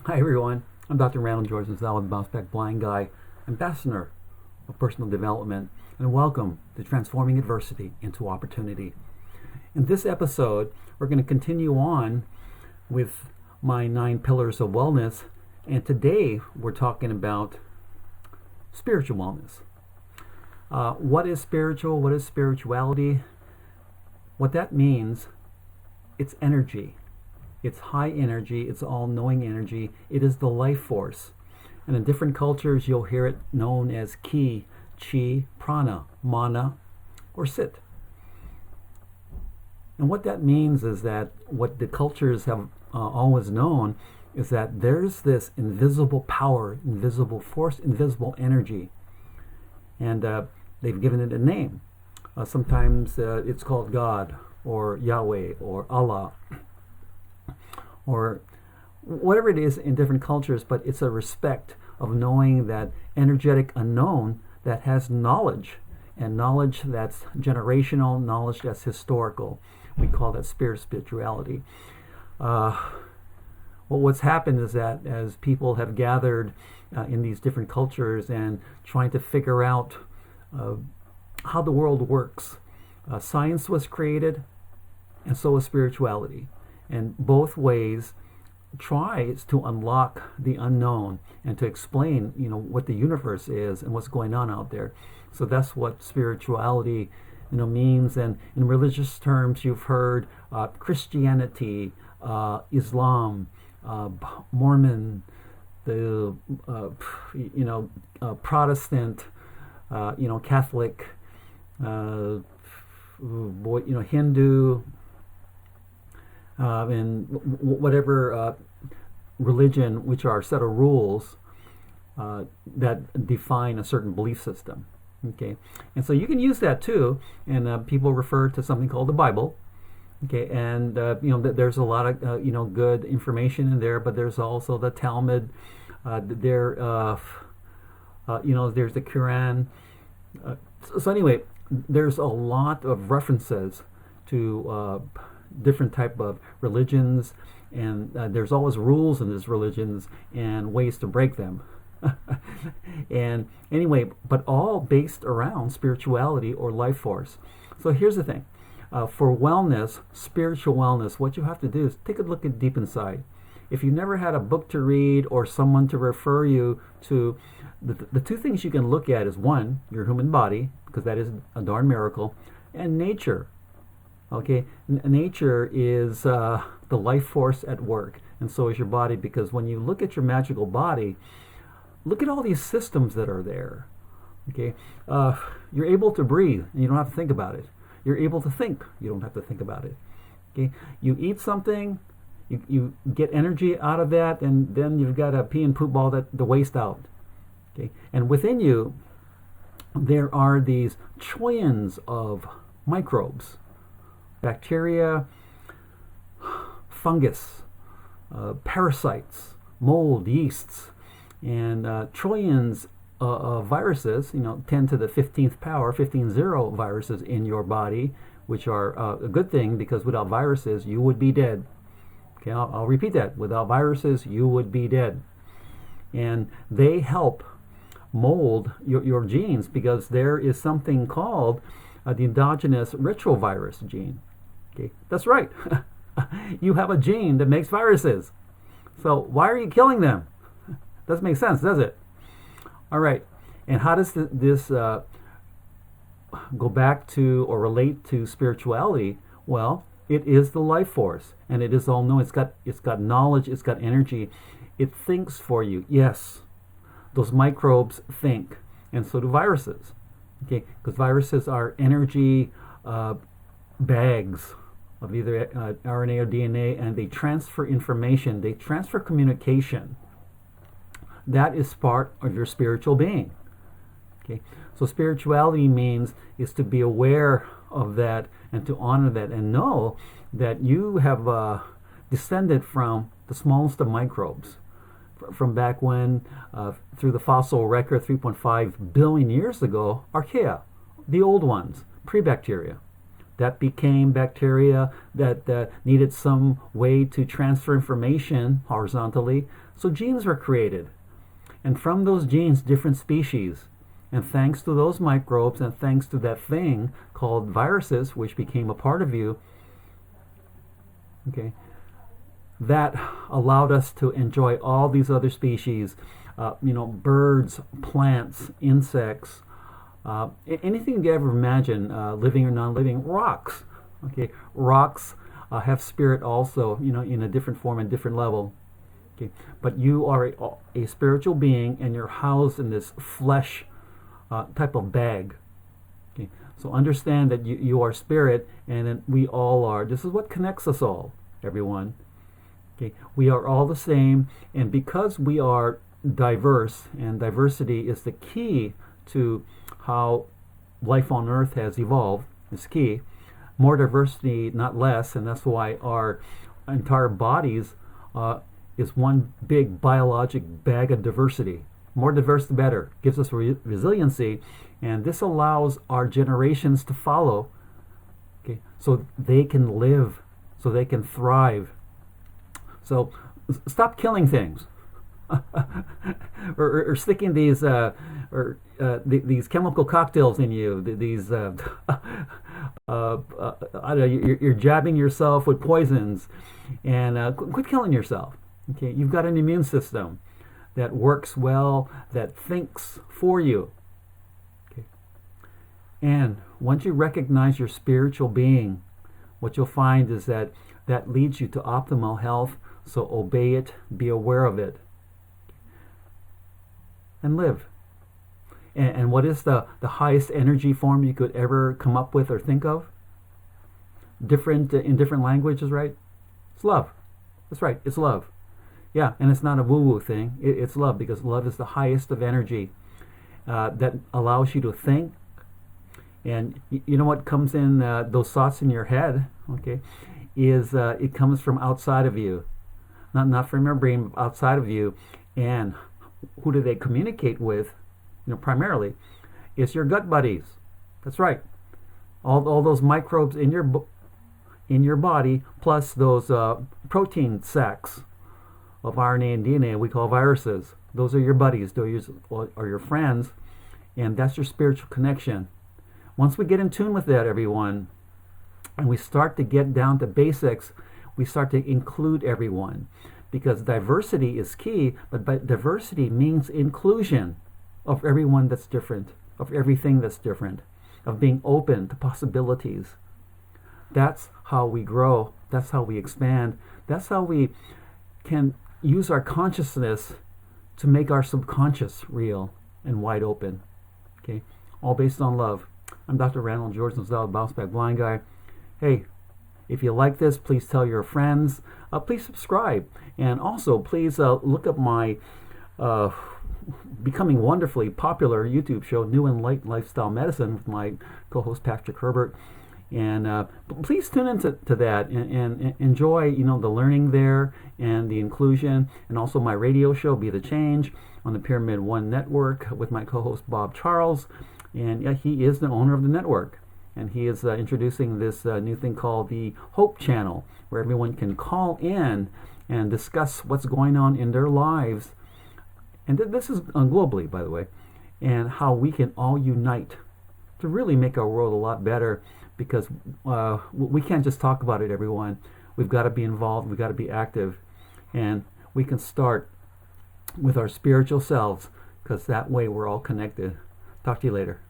Hi everyone, I'm Dr. Randall George Gonzalez, the Bounce Back Blind Guy, Ambassador of Personal Development, and welcome to Transforming Adversity into Opportunity. In this episode, we're going to continue on with my 9 pillars of wellness, and today we're talking about spiritual wellness. What is spiritual? What is spirituality? What that means, it's energy. It's high energy, it's all knowing energy, it is the life force. And in different cultures, you'll hear it known as ki, chi, prana, mana, or sit. And what that means is that what the cultures have always known is that there's this invisible power, invisible force, invisible energy. And they've given it a name. Sometimes it's called God, or Yahweh, or Allah, or whatever it is in different cultures, but it's a respect of knowing that energetic unknown that has knowledge, and knowledge that's generational, knowledge that's historical. We call that spirituality. Well, what's happened is that as people have gathered in these different cultures and trying to figure out how the world works, science was created, and so was spirituality. And both ways tries to unlock the unknown and to explain, what the universe is and what's going on out there. So that's what spirituality, means. And in religious terms, you've heard Christianity, Islam, Mormon, the Protestant, Catholic, Hindu. And whatever religion, which are a set of rules that define a certain belief system. Okay, and so you can use that too, and people refer to something called the Bible. Okay, and there's a lot of good information in there, but there's also the Talmud. There's the Quran. So anyway, there's a lot of references to different type of religions, and there's always rules in these religions and ways to break them. And anyway, but all based around spirituality or life force. So here's the thing. For wellness, spiritual wellness, what you have to do is take a look at deep inside. If you never had a book to read or someone to refer you to, the two things you can look at is, one, your human body, because that is a darn miracle, and nature. Okay, nature is the life force at work, and so is your body, because when you look at your magical body, look at all these systems that are there. Okay, you're able to breathe, and you don't have to think about it. You're able to think, you don't have to think about it. Okay, you eat something, you get energy out of that, and then you've got to pee and poop all the waste out. Okay, and within you, there are these trillions of microbes. Bacteria, fungus, parasites, mold, yeasts, and trillions of viruses, 10 to the 15th power, 15 viruses in your body, which are a good thing, because without viruses, you would be dead. Okay, I'll repeat that. Without viruses, you would be dead. And they help mold your genes, because there is something called the endogenous retrovirus gene. Okay, that's right. You have a gene that makes viruses. So why are you killing them? Doesn't make sense, does it? All right. And how does this go back to or relate to spirituality? Well, it is the life force, and it is all knowing. It's got knowledge. It's got energy. It thinks for you. Yes, those microbes think, and so do viruses. Okay, because viruses are energy bags of either RNA or DNA, and they transfer information, they transfer communication. That is part of your spiritual being. Okay, so spirituality means is to be aware of that and to honor that and know that you have descended from the smallest of microbes. From back when, through the fossil record 3.5 billion years ago, archaea, the old ones, pre-bacteria. that became bacteria that needed some way to transfer information horizontally. So genes were created. And from those genes, different species. And thanks to those microbes and thanks to that thing called viruses, which became a part of you, okay, that allowed us to enjoy all these other species, birds, plants, insects, anything you ever imagine, living or non-living, rocks. Okay, rocks have spirit also, in a different form and different level. Okay, but you are a spiritual being, and you're housed in this flesh type of bag. Okay, so understand that you are spirit, and then we all are. This is what connects us all, everyone. Okay, we are all the same, and because we are diverse, and diversity is the key to how life on Earth has evolved, is key. More diversity, not less, and that's why our entire bodies is one big biologic bag of diversity. More diverse, the better. Gives us resiliency, and this allows our generations to follow, okay, so they can live, so they can thrive. So stop killing things, or sticking these these chemical cocktails in you. These I don't know, you're jabbing yourself with poisons, and quit killing yourself. Okay, you've got an immune system that works well, that thinks for you. Okay, and once you recognize your spiritual being, what you'll find is that leads you to optimal health. So obey it, be aware of it, and live. And what is the highest energy form you could ever come up with or think of? In different languages, right? It's love. That's right, it's love. Yeah, and it's not a woo-woo thing. It's love, because love is the highest of energy that allows you to think. And you know what comes in, those thoughts in your head, okay, is it comes from outside of you. Not from your brain, outside of you. And who do they communicate with? Primarily, it's your gut buddies. That's right. All those microbes in your body, plus those protein sacs of RNA and DNA we call viruses. Those are your buddies. Those are your friends, and that's your spiritual connection. Once we get in tune with that, everyone, and we start to get down to basics, we start to include everyone, because diversity is key, but diversity means inclusion of everyone that's different, of everything that's different, of being open to possibilities. That's how we grow. That's how we expand. That's how we can use our consciousness to make our subconscious real and wide open. Okay, all based on love. I'm Dr. Randall George Nozell, Bounce Back Blind Guy. Hey, if you like this, please tell your friends. Please subscribe. And also, please look up my becoming wonderfully popular YouTube show, New and Light Lifestyle Medicine, with my co-host Patrick Herbert. And please tune into that and enjoy, the learning there and the inclusion, and also my radio show, Be the Change, on the Pyramid One Network with my co-host Bob Charles. And yeah, he is the owner of the network. And he is introducing this new thing called the Hope Channel, where everyone can call in and discuss what's going on in their lives. And this is globally, by the way, and how we can all unite to really make our world a lot better, because we can't just talk about it, everyone. We've got to be involved. We've got to be active. And we can start with our spiritual selves, because that way we're all connected. Talk to you later.